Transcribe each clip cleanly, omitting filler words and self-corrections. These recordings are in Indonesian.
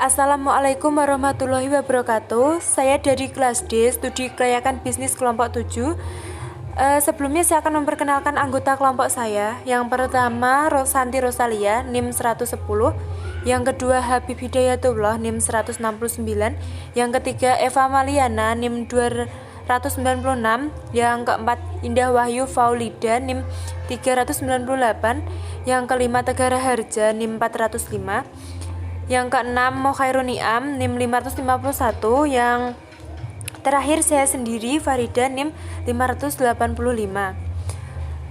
Assalamualaikum warahmatullahi wabarakatuh. Saya dari kelas D, studi kelayakan bisnis kelompok 7. Sebelumnya saya akan memperkenalkan anggota kelompok saya. Yang pertama Rosanti Rosalia, NIM 110. Yang kedua Habib Hidayatullah, NIM 169. Yang ketiga Eva Maliana, NIM 296. Yang keempat Indah Wahyu Faulida, NIM 398. Yang kelima Tegara Harja, NIM 405. Yang keenam Mokhairuniam, NIM 551. Yang terakhir saya sendiri, Farida, NIM 585.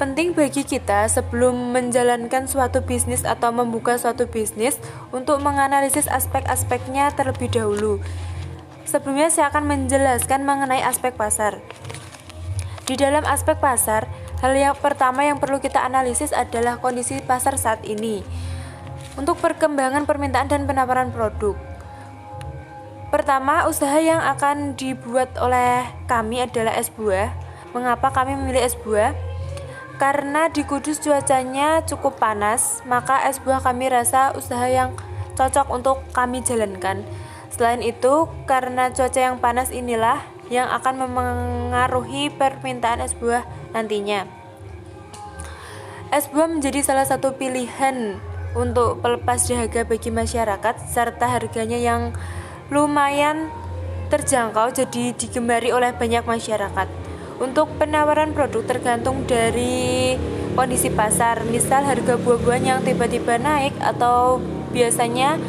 Penting bagi kita sebelum menjalankan suatu bisnis atau membuka suatu bisnis untuk menganalisis aspek-aspeknya terlebih dahulu. Sebelumnya saya akan menjelaskan mengenai aspek pasar. Di dalam aspek pasar, hal yang pertama yang perlu kita analisis adalah kondisi pasar saat ini. Untuk perkembangan permintaan dan penawaran produk. Pertama, usaha yang akan dibuat oleh kami adalah es buah. Mengapa kami memilih es buah? Karena di Kudus cuacanya cukup panas, maka es buah kami rasa usaha yang cocok untuk kami jalankan. Selain itu, karena cuaca yang panas inilah yang akan memengaruhi permintaan es buah nantinya. Es buah menjadi salah satu pilihan untuk pelepas dahaga bagi masyarakat, serta harganya yang lumayan terjangkau jadi digemari oleh banyak masyarakat. Untuk penawaran produk tergantung dari kondisi pasar, misal harga buah-buahan yang tiba-tiba naik atau biasanya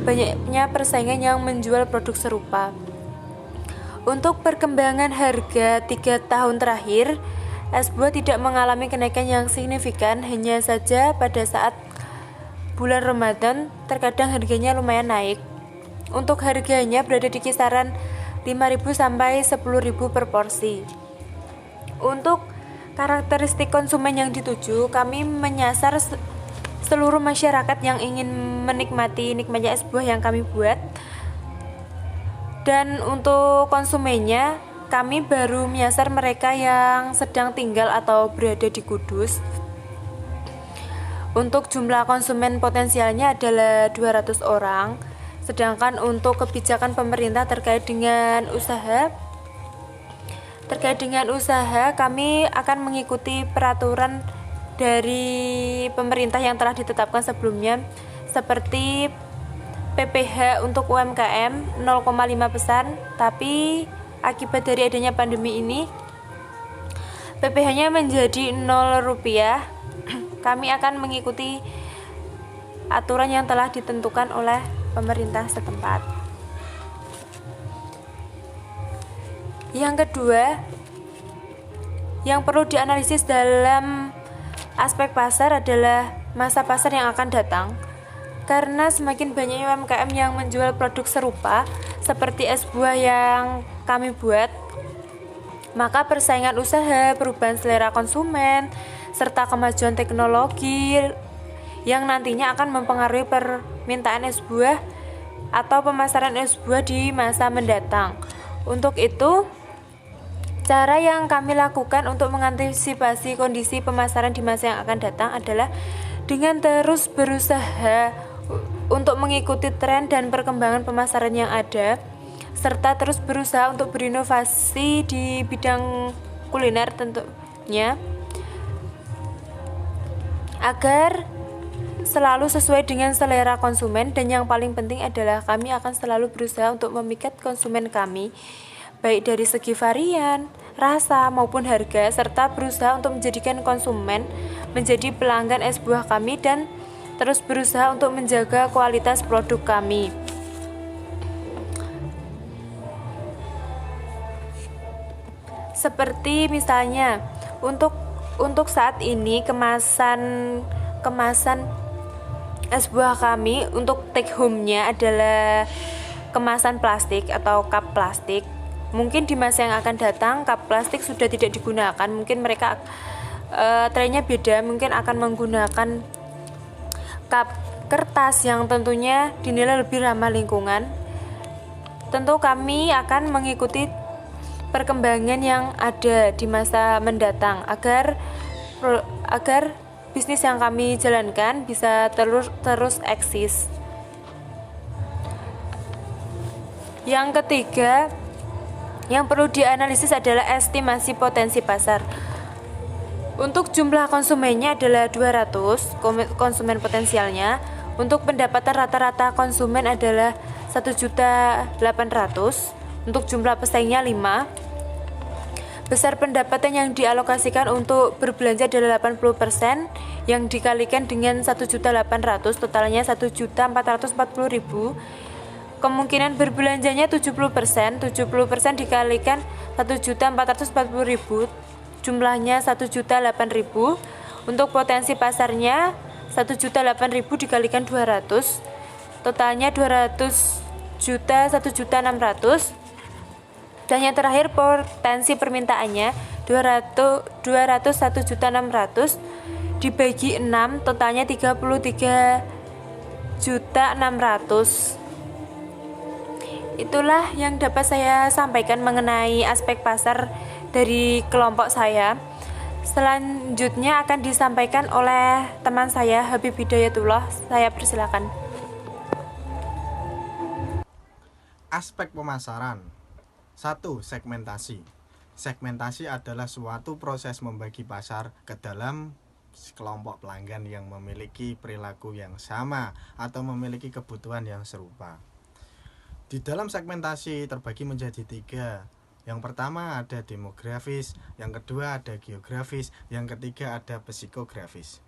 banyaknya persaingan yang menjual produk serupa. Untuk perkembangan harga 3 tahun terakhir, es buah tidak mengalami kenaikan yang signifikan, hanya saja pada saat bulan Ramadan terkadang harganya lumayan naik. Untuk harganya berada di kisaran 5.000 sampai 10.000 per porsi. Untuk karakteristik konsumen yang dituju, kami menyasar seluruh masyarakat yang ingin menikmati nikmatnya es buah yang kami buat. Dan untuk konsumennya, kami baru menyasar mereka yang sedang tinggal atau berada di Kudus. Untuk jumlah konsumen potensialnya adalah 200 orang. Sedangkan untuk kebijakan pemerintah terkait dengan usaha, kami akan mengikuti peraturan dari pemerintah yang telah ditetapkan sebelumnya, seperti PPh untuk UMKM 0,5%, tapi akibat dari adanya pandemi ini PPh-nya menjadi 0 rupiah. Kami akan mengikuti aturan yang telah ditentukan oleh pemerintah setempat. Yang kedua, yang perlu dianalisis dalam aspek pasar adalah masa pasar yang akan datang. Karena semakin banyak UMKM yang menjual produk serupa seperti es buah yang kami buat, maka persaingan usaha, perubahan selera konsumen, serta kemajuan teknologi yang nantinya akan mempengaruhi permintaan es buah atau pemasaran es buah di masa mendatang. Untuk itu, cara yang kami lakukan untuk mengantisipasi kondisi pemasaran di masa yang akan datang adalah dengan terus berusaha untuk mengikuti tren dan perkembangan pemasaran yang ada, serta terus berusaha untuk berinovasi di bidang kuliner tentunya, agar selalu sesuai dengan selera konsumen. Dan yang paling penting adalah kami akan selalu berusaha untuk memikat konsumen kami, baik dari segi varian, rasa maupun harga, serta berusaha untuk menjadikan konsumen menjadi pelanggan es buah kami dan terus berusaha untuk menjaga kualitas produk kami. Seperti misalnya untuk saat ini kemasan es buah kami untuk take home-nya adalah kemasan plastik atau cup plastik. Mungkin di masa yang akan datang cup plastik sudah tidak digunakan. Mungkin mereka trennya beda, mungkin akan menggunakan cup kertas yang tentunya dinilai lebih ramah lingkungan. Tentu kami akan mengikuti perkembangan yang ada di masa mendatang agar bisnis yang kami jalankan bisa terus eksis. Yang ketiga, yang perlu dianalisis adalah estimasi potensi pasar. Untuk jumlah konsumennya adalah 200, konsumen potensialnya. Untuk pendapatan rata-rata konsumen adalah 1.800.000. Untuk jumlah pesaingnya 5. Besar pendapatan yang dialokasikan untuk berbelanja adalah 80%, yang dikalikan dengan 1.800.000, totalnya 1.440.000. Kemungkinan berbelanjanya 70%, 70% dikalikan 1.440.000, jumlahnya 1.008.000. Untuk potensi pasarnya 1.008.000 dikalikan 200, totalnya 200.000.1.600.000. Dan yang terakhir potensi permintaannya 201.600.000 dibagi 6, totalnya 33.600.000. Itulah yang dapat saya sampaikan mengenai aspek pasar dari kelompok saya. Selanjutnya akan disampaikan oleh teman saya, Habib Hidayatullah. Saya persilakan. Aspek pemasaran. 1. Segmentasi. Segmentasi adalah suatu proses membagi pasar ke dalam kelompok pelanggan yang memiliki perilaku yang sama atau memiliki kebutuhan yang serupa. Di dalam segmentasi terbagi menjadi 3. Yang pertama ada demografis, yang kedua ada geografis, yang ketiga ada psikografis.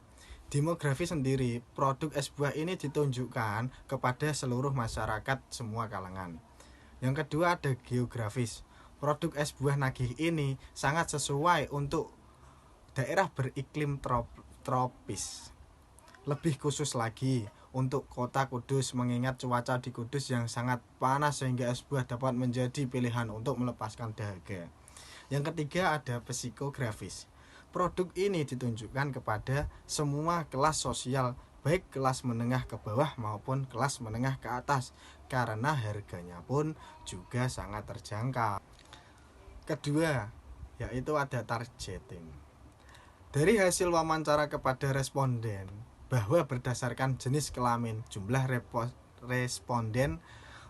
Demografis sendiri, produk es buah ini ditunjukkan kepada seluruh masyarakat semua kalangan. Yang kedua ada geografis. Produk es buah nagih ini sangat sesuai untuk daerah beriklim tropis. Lebih khusus lagi untuk kota Kudus, mengingat cuaca di Kudus yang sangat panas sehingga es buah dapat menjadi pilihan untuk melepaskan dahaga. Yang ketiga ada psikografis. Produk ini ditunjukkan kepada semua kelas sosial, baik kelas menengah ke bawah maupun kelas menengah ke atas, karena harganya pun juga sangat terjangkau. Kedua, yaitu ada targeting. Dari hasil wawancara kepada responden, bahwa berdasarkan jenis kelamin, jumlah responden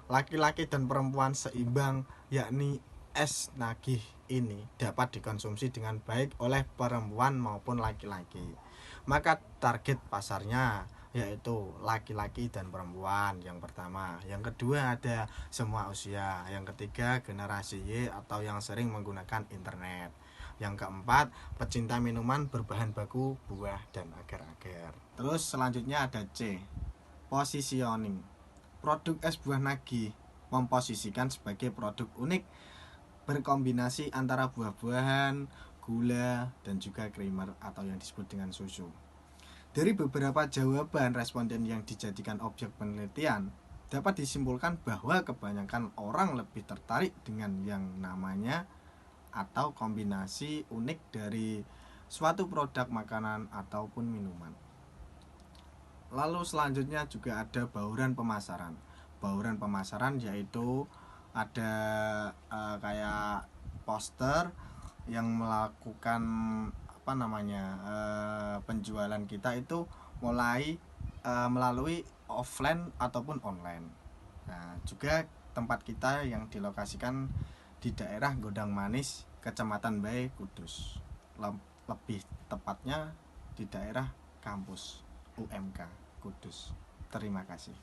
laki-laki dan perempuan seimbang, yakni es nagih ini dapat dikonsumsi dengan baik oleh perempuan maupun laki-laki. Maka target pasarnya yaitu laki-laki dan perempuan yang pertama. Yang kedua ada semua usia. Yang ketiga generasi Y atau yang sering menggunakan internet. Yang keempat pecinta minuman berbahan baku buah dan agar-agar. Terus selanjutnya ada C, positioning. Produk es buah nagih memposisikan sebagai produk unik berkombinasi antara buah-buahan, gula, dan juga creamer atau yang disebut dengan susu. Dari beberapa jawaban responden yang dijadikan objek penelitian, dapat disimpulkan bahwa kebanyakan orang lebih tertarik dengan yang namanya atau kombinasi unik dari suatu produk makanan ataupun minuman. Lalu selanjutnya juga ada bauran pemasaran. Bauran pemasaran yaitu ada kayak poster yang melakukan penjualan kita itu mulai melalui offline ataupun online. Nah, juga tempat kita yang dilokasikan di daerah Gondang Manis, Kecamatan Bae, Kudus. Lebih tepatnya di daerah kampus UMK Kudus. Terima kasih.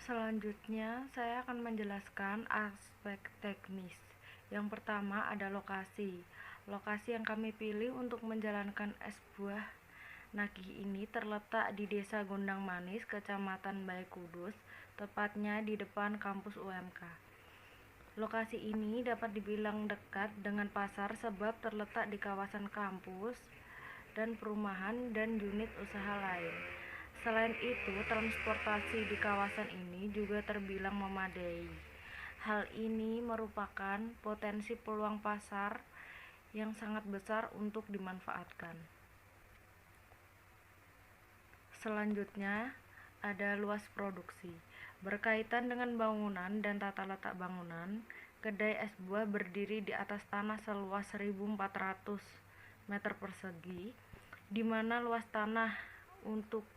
Selanjutnya, saya akan menjelaskan aspek teknis. Yang pertama ada lokasi. Lokasi yang kami pilih untuk menjalankan es buah nagih ini terletak di Desa Gondang Manis, Kecamatan Bae, Kudus, tepatnya di depan kampus UMK. Lokasi ini dapat dibilang dekat dengan pasar sebab terletak di kawasan kampus dan perumahan dan unit usaha lain. Selain itu, transportasi di kawasan ini juga terbilang memadai. Hal ini merupakan potensi peluang pasar yang sangat besar untuk dimanfaatkan. Selanjutnya, ada luas produksi. Berkaitan dengan bangunan dan tata letak bangunan, kedai es buah berdiri di atas tanah seluas 1.400 meter persegi, di mana luas tanah untuk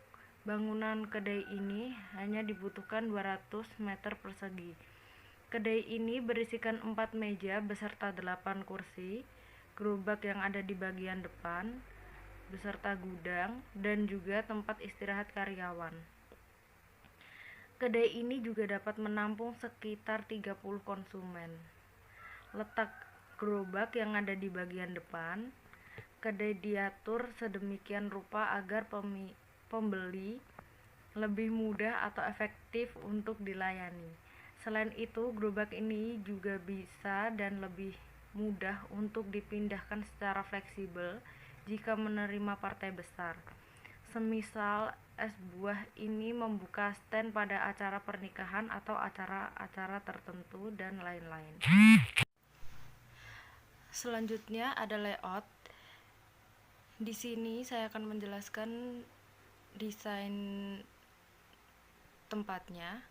Bangunan kedai ini hanya dibutuhkan 200 meter persegi. Kedai ini berisikan 4 meja beserta 8 kursi, gerobak yang ada di bagian depan, beserta gudang, dan juga tempat istirahat karyawan. Kedai ini juga dapat menampung sekitar 30 konsumen. Letak gerobak yang ada di bagian depan, kedai diatur sedemikian rupa agar pembeli lebih mudah atau efektif untuk dilayani. Selain itu, gerobak ini juga bisa dan lebih mudah untuk dipindahkan secara fleksibel jika menerima partai besar. Semisal es buah ini membuka stand pada acara pernikahan atau acara-acara tertentu dan lain-lain. Selanjutnya ada layout. Di sini saya akan menjelaskan desain tempatnya.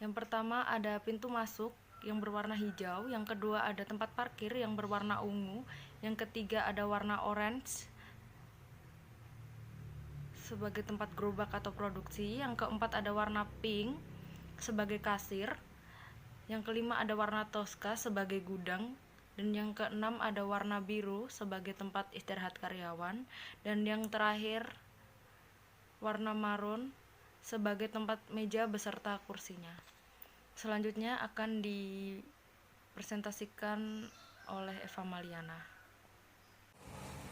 Yang pertama ada pintu masuk yang berwarna hijau, yang kedua ada tempat parkir yang berwarna ungu, yang ketiga ada warna orange sebagai tempat gerobak atau produksi, yang keempat ada warna pink sebagai kasir, yang kelima ada warna toska sebagai gudang, dan yang keenam ada warna biru sebagai tempat istirahat karyawan, dan yang terakhir warna marun sebagai tempat meja beserta kursinya. Selanjutnya akan dipresentasikan oleh Eva Maliana.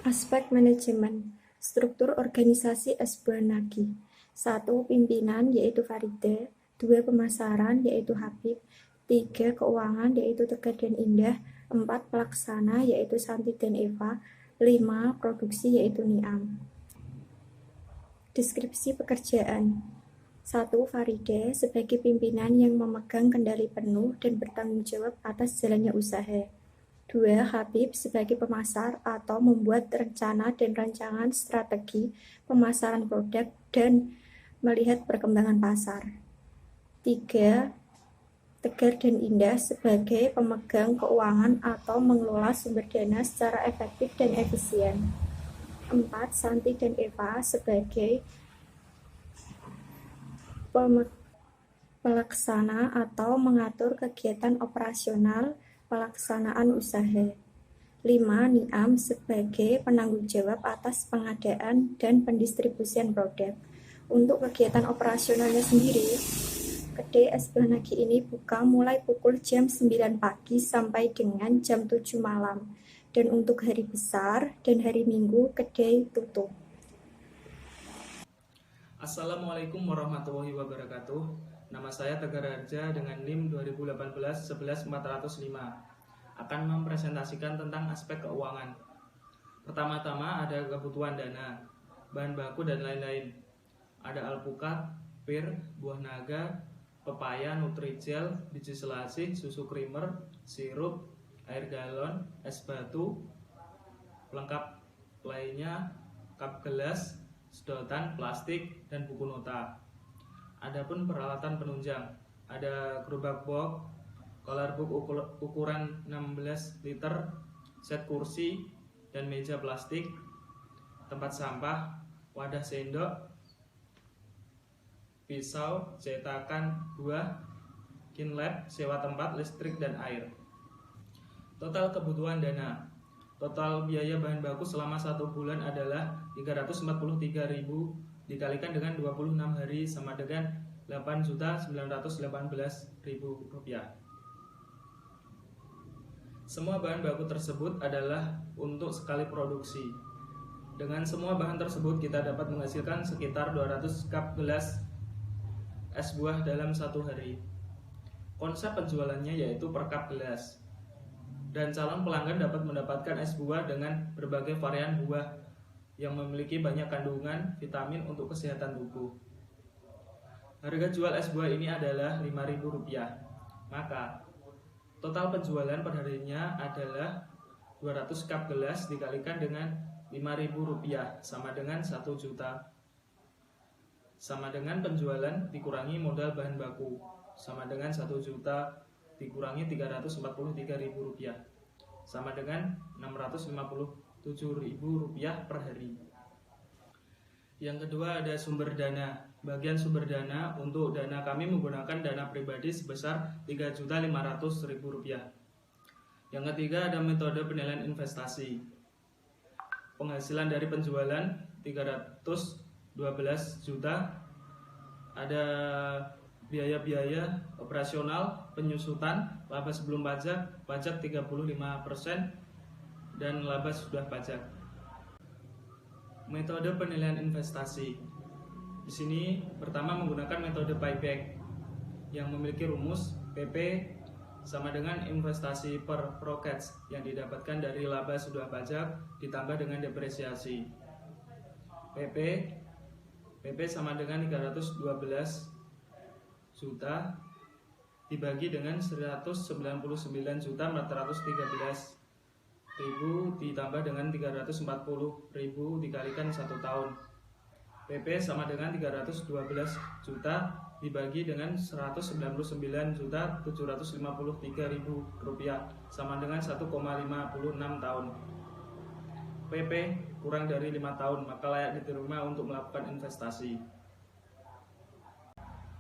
Aspek manajemen, struktur organisasi es buah Nagi. 1. Pimpinan yaitu Farida, 2. Pemasaran yaitu Habib, 3. Keuangan yaitu Tegar dan Indah, 4. Pelaksana yaitu Santi dan Eva, 5. Produksi yaitu Niam. Deskripsi pekerjaan. 1. Farida sebagai pimpinan yang memegang kendali penuh dan bertanggung jawab atas jalannya usaha. 2. Habib sebagai pemasar atau membuat rencana dan rancangan strategi pemasaran produk dan melihat perkembangan pasar. 3. Tegar dan Indah sebagai pemegang keuangan atau mengelola sumber dana secara efektif dan efisien. 4. Santi dan Eva sebagai pelaksana atau mengatur kegiatan operasional pelaksanaan usaha. 5. Niam sebagai penanggung jawab atas pengadaan dan pendistribusian produk. Untuk kegiatan operasionalnya sendiri, kedai es buah Nagi ini buka mulai pukul jam 9 pagi sampai dengan jam 7 malam. Dan untuk hari besar dan hari Minggu, kedai tutup. Assalamualaikum warahmatullahi wabarakatuh. Nama saya Tegar Harja dengan NIM 2018-11405. Akan mempresentasikan tentang aspek keuangan. Pertama-tama ada kebutuhan dana, bahan baku dan lain-lain. Ada alpukat, pir, buah naga, pepaya, nutrijel, biji selasih, susu creamer, sirup, air galon, es batu, pelengkap lainnya, cup gelas, sedotan, plastik, dan buku nota. Adapun peralatan penunjang, ada gerobak box, collar book ukuran 16 liter, set kursi dan meja plastik, tempat sampah, wadah sendok, pisau, cetakan buah, kinlab, sewa tempat, listrik, dan air. Total kebutuhan dana. Total biaya bahan baku selama 1 bulan adalah 343.000 dikalikan dengan 26 hari sama dengan 8.918.000 rupiah. Semua bahan baku tersebut adalah untuk sekali produksi. Dengan semua bahan tersebut kita dapat menghasilkan sekitar 200 cup gelas es buah dalam 1 hari. Konsep penjualannya yaitu per cup gelas. Dan calon pelanggan dapat mendapatkan es buah dengan berbagai varian buah yang memiliki banyak kandungan vitamin untuk kesehatan tubuh. Harga jual es buah ini adalah Rp5.000. Maka total penjualan per harinya adalah 200 cup gelas dikalikan dengan Rp5.000 sama dengan 1 juta. Sama dengan penjualan dikurangi modal bahan baku sama dengan 1 juta dikurangi Rp343.000 sama dengan Rp657.000 per hari. Yang kedua ada sumber dana. Bagian sumber dana, untuk dana kami menggunakan dana pribadi sebesar Rp3.500.000. Yang ketiga ada metode penilaian investasi. Penghasilan dari penjualan 312 juta. Ada biaya-biaya operasional, penyusutan, laba sebelum pajak, pajak 35%, dan laba sudah pajak. Metode penilaian investasi. Di sini pertama menggunakan metode payback yang memiliki rumus PP sama dengan investasi per prokets yang didapatkan dari laba sudah pajak ditambah dengan depresiasi. PP sama dengan 312 juta dibagi dengan 199.413.000 ditambah dengan 340.000 dikalikan 1 tahun. PP sama dengan 312 juta dibagi dengan 199.753.000 rupiah sama dengan 1,56 tahun. PP kurang dari 5 tahun maka layak diterima untuk melakukan investasi.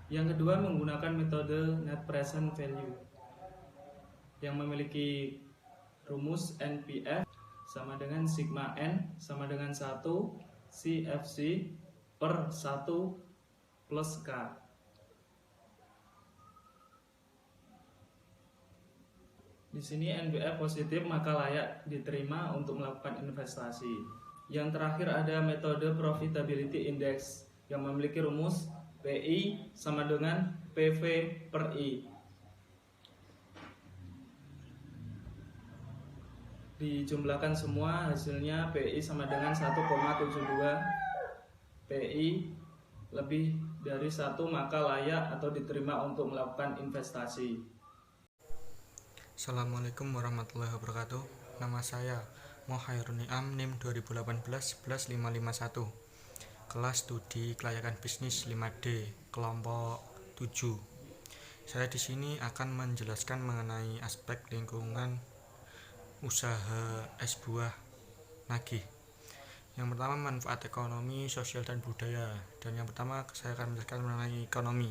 Yang kedua menggunakan metode net present value yang memiliki rumus NPF sama dengan sigma N sama dengan 1 CFC per 1 plus K. Di sini NPF positif maka layak diterima untuk melakukan investasi. Yang terakhir ada metode profitability index yang memiliki rumus PI sama dengan PV per I. Dijumlahkan semua hasilnya PI sama dengan 1,72. PI lebih dari 1 maka layak atau diterima untuk melakukan investasi. Assalamualaikum warahmatullahi wabarakatuh. Nama saya Mohairun Niam, NIM 2018-11551. Kelas studi kelayakan bisnis 5D, kelompok 7. Saya di sini akan menjelaskan mengenai aspek lingkungan usaha es buah nagih. Yang pertama manfaat ekonomi, sosial, dan budaya. Dan yang pertama saya akan menjelaskan mengenai ekonomi.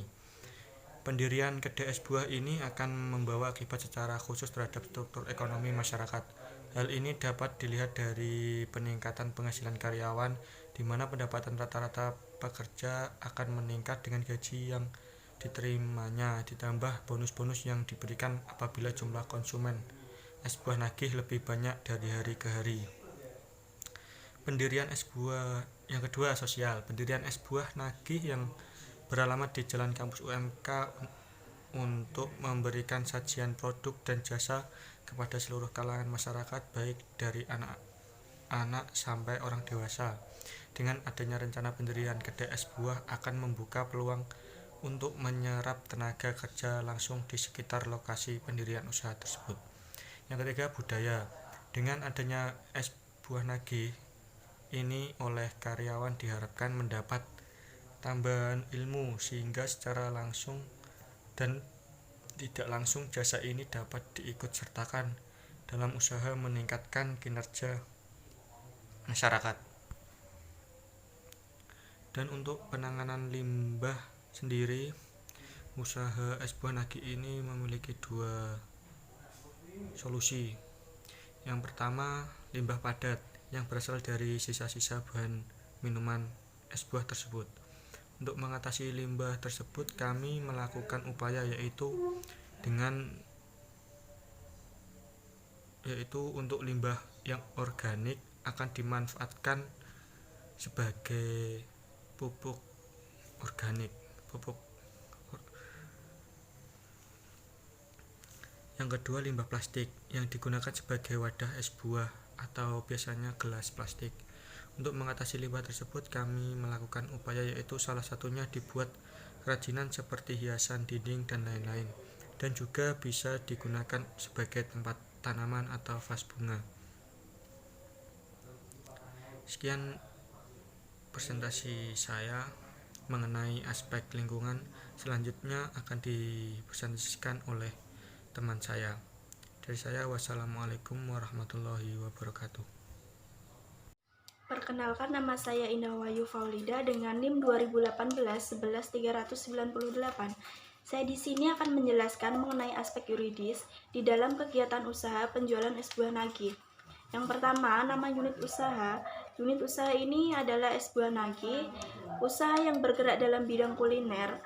Pendirian kedai es buah ini akan membawa akibat secara khusus terhadap struktur ekonomi masyarakat. Hal ini dapat dilihat dari peningkatan penghasilan karyawan, di mana pendapatan rata-rata pekerja akan meningkat dengan gaji yang diterimanya, ditambah bonus-bonus yang diberikan apabila jumlah konsumen es buah nagih lebih banyak dari hari ke hari. Pendirian es buah yang kedua sosial. Pendirian es buah nagih yang beralamat di Jalan Kampus UMK untuk memberikan sajian produk dan jasa kepada seluruh kalangan masyarakat, baik dari anak-anak sampai orang dewasa. Dengan adanya rencana pendirian kedai es buah akan membuka peluang untuk menyerap tenaga kerja langsung di sekitar lokasi pendirian usaha tersebut. Yang ketiga budaya. Dengan adanya es buah nagih ini oleh karyawan diharapkan mendapat tambahan ilmu sehingga secara langsung dan tidak langsung jasa ini dapat diikut sertakan dalam usaha meningkatkan kinerja masyarakat. Dan untuk penanganan limbah sendiri, usaha es buah nagih ini memiliki dua solusi. Yang pertama, limbah padat yang berasal dari sisa-sisa bahan minuman es buah tersebut. Untuk mengatasi limbah tersebut, kami melakukan upaya yaitu untuk limbah yang organik akan dimanfaatkan sebagai pupuk organik. Yang kedua, limbah plastik yang digunakan sebagai wadah es buah atau biasanya gelas plastik. Untuk mengatasi limbah tersebut, kami melakukan upaya yaitu salah satunya dibuat kerajinan seperti hiasan dinding dan lain-lain, dan juga bisa digunakan sebagai tempat tanaman atau vas bunga. Sekian presentasi saya mengenai aspek lingkungan. Selanjutnya akan dipresentasikan oleh teman saya. Dari saya, wassalamualaikum warahmatullahi wabarakatuh. Perkenalkan, nama saya Indah Wahyu Faulida dengan NIM 2018-11398. Saya di sini akan menjelaskan mengenai aspek yuridis di dalam kegiatan usaha penjualan es buah nagih. Yang pertama, nama unit usaha. Unit usaha ini adalah es buah nagih, usaha yang bergerak dalam bidang kuliner.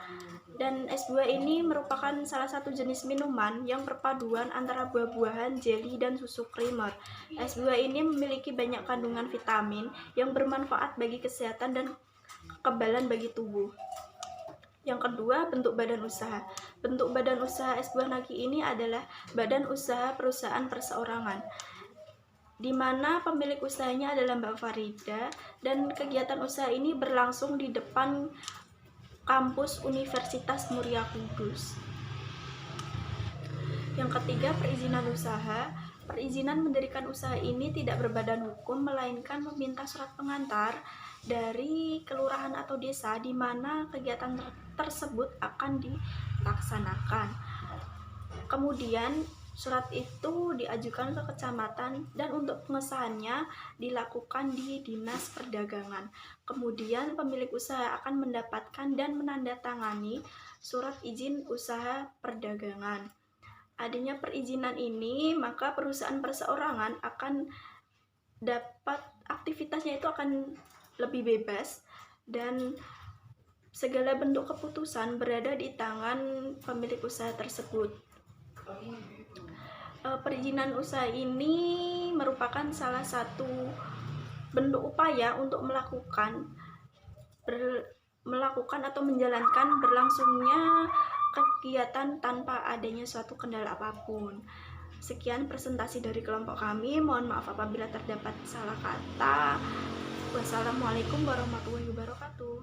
Dan es buah ini merupakan salah satu jenis minuman yang perpaduan antara buah-buahan, jelly, dan susu creamer. Es buah ini memiliki banyak kandungan vitamin yang bermanfaat bagi kesehatan dan kekebalan bagi tubuh. Yang kedua, bentuk badan usaha. Bentuk badan usaha es buah nagih ini adalah badan usaha perusahaan perseorangan, di mana pemilik usahanya adalah Mbak Farida, dan kegiatan usaha ini berlangsung di depan kampus Universitas Muria Kudus. Yang ketiga, perizinan usaha. Perizinan mendirikan usaha ini tidak berbadan hukum, melainkan meminta surat pengantar dari kelurahan atau desa di mana kegiatan tersebut akan dilaksanakan. Kemudian surat itu diajukan ke kecamatan dan untuk pengesahannya dilakukan di Dinas Perdagangan. Kemudian pemilik usaha akan mendapatkan dan menandatangani surat izin usaha perdagangan. Adanya perizinan ini, maka perusahaan perseorangan akan dapat aktivitasnya itu akan lebih bebas dan segala bentuk keputusan berada di tangan pemilik usaha tersebut. Perizinan usaha ini merupakan salah satu bentuk upaya untuk melakukan atau menjalankan berlangsungnya kegiatan tanpa adanya suatu kendala apapun. Sekian presentasi dari kelompok kami. Mohon maaf apabila terdapat salah kata. Wassalamualaikum warahmatullahi wabarakatuh.